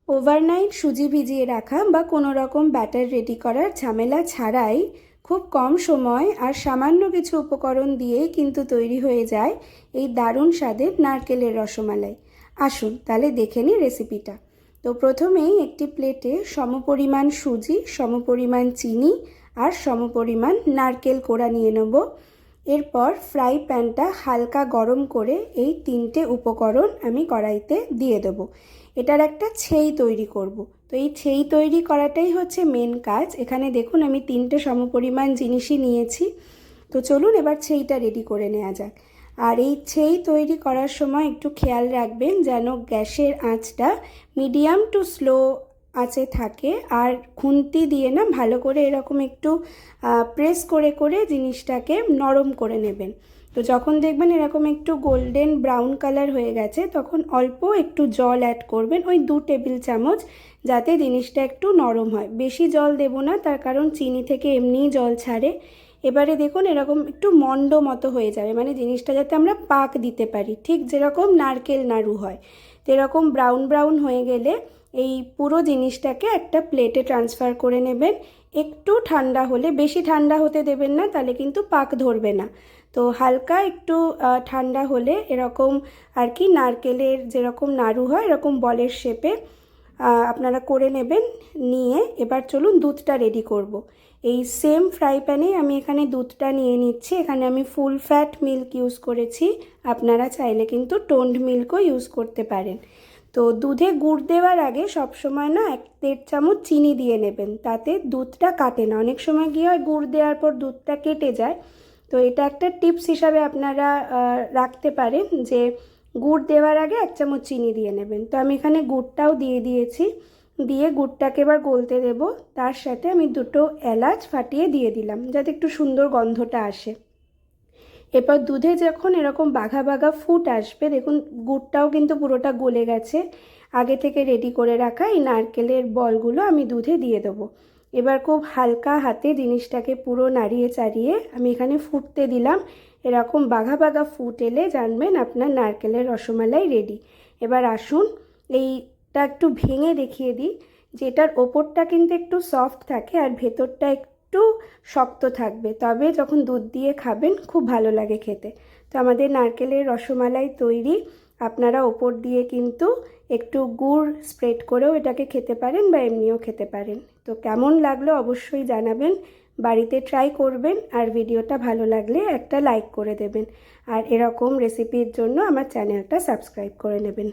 Overnight সুজি ভিজিয়ে রাখা বা কোনো রকম ব্যাটার রেডি করার ঝামেলা ছাড়াই খুব কম সময় আর সামান্য কিছু উপকরণ দিয়েই কিন্তু তৈরি হয়ে যায় এই দারুণ স্বাদের নারকেলের রসমালাই। আসুন তাহলে দেখে নিই রেসিপিটা। তো প্রথমেই একটি প্লেটে সমপরিমাণ সুজি, সমপরিমাণ চিনি আর সমপরিমাণ নারকেল কোড়া নিয়ে নেব। এরপর ফ্রাই প্যানটা হালকা গরম করে এই তিনটে উপকরণ আমি কড়াইতে দিয়ে দেবো। এটার একটা ছেই তৈরি করব। তো এই ছেই তৈরি করাটাই হচ্ছে মেন কাজ। এখানে দেখুন আমি তিনটে সমপরিমাণ জিনিসই নিয়েছি। তো চলুন এবার ছেইটা রেডি করে নেওয়া যাক। আর এই ছেই তৈরি করার সময় একটু খেয়াল রাখবেন যেন গ্যাসের আঁচটা মিডিয়াম টু স্লো আঁচে থাকে, আর খুন্তি দিয়ে না ভালো করে এরকম একটু প্রেস করে করে জিনিসটাকে নরম করে নেবেন। তো যখন দেখবেন এরকম একটু গোল্ডেন ব্রাউন কালার হয়ে গেছে তখন অল্প একটু জল অ্যাড করবেন, ওই 2 টেবিল চামচ, যাতে জিনিসটা একটু নরম হয়। বেশি জল দেব না, তার কারণ চিনি থেকে এমনিই জল ছাড়ে। এবারে দেখুন এরকম একটু মন্ড মতো হয়ে যাবে, মানে জিনিসটা যাতে আমরা পাক দিতে পারি, ঠিক যেরকম নারকেল নাড়ু হয়। তো এরকম ব্রাউন ব্রাউন হয়ে গেলে এই পুরো জিনিসটাকে একটা প্লেটে ট্রান্সফার করে নেবেন। একটু ঠান্ডা হলে, বেশি ঠান্ডা হতে দেবেন না, তাহলে কিন্তু পাক ধরবে না। তো হালকা একটু ঠান্ডা হলে এরকম আর কি নারকেলের যেরকম নাড়ু হয় এরকম বলের শেপে আপনারা করে নেবেন। নিয়ে এবার চলুন দুধটা রেডি করব। এই সেম ফ্রাই প্যানে আমি এখানে দুধটা নিয়ে নিচ্ছি। এখানে আমি ফুল ফ্যাট মিল্ক ইউজ করেছি, আপনারা চাইলে কিন্তু টোন্ড মিল্কও ইউজ করতে পারেন। তো দুধে গুড় দেওয়ার আগে সবসময় না 1-1.5 চামচ চিনি দিয়ে নেবেন, তাতে দুধটা কাটে না। অনেক সময় কী হয়, গুড় দেওয়ার পর দুধটা কেটে যায়। তো এটা একটা টিপস হিসাবে আপনারা রাখতে পারেন যে গুড় দেওয়ার আগে 1 চামচ চিনি দিয়ে নেবেন। তো আমি এখানে গুড়টাও দিয়ে দিয়েছি। দিয়ে গুড়টাকে এবার গলতে দেব। তার সাথে আমি 2টো এলাচ ফাটিয়ে দিয়ে দিলাম যাতে একটু সুন্দর গন্ধটা আসে। এরপর দুধে যখন এরকম বাঘা বাঘা ফুট আসবে, দেখুন গুড়টাও কিন্তু পুরোটা গলে গেছে। আগে থেকে রেডি করে রাখা এই নারকেলের বলগুলো আমি দুধে দিয়ে দেবো। এবার খুব হালকা হাতে জিনিসটাকে পুরো নাড়িয়ে চাড়িয়ে আমি এখানে ফুটতে দিলাম। এরকম বাঘা বাঘা ফুট এলে জানবেন আপনার নারকেলের রসমালাই রেডি। এবার আসুন এইটা একটু ভেঙে দেখিয়ে দিই। যেটার ওপরটা কিন্তু একটু সফট থাকে আর ভেতরটা একটু শক্ত থাকবে, তবে যখন দুধ দিয়ে খাবেন খুব ভালো লাগে খেতে। তো আমাদের নারকেলের রসমালাই তৈরি। আপনারা ওপর দিয়ে কিন্তু একটু গুড় স্প্রেড করেও এটাকে খেতে পারেন বা এমনিও খেতে পারেন। তো কেমন লাগলো অবশ্যই জানাবেন, বাড়িতে ট্রাই করবেন, আর ভিডিওটা ভালো লাগলে একটা লাইক করে দেবেন। আর এরকম রেসিপির জন্য আমার চ্যানেলটা সাবস্ক্রাইব করে নেবেন।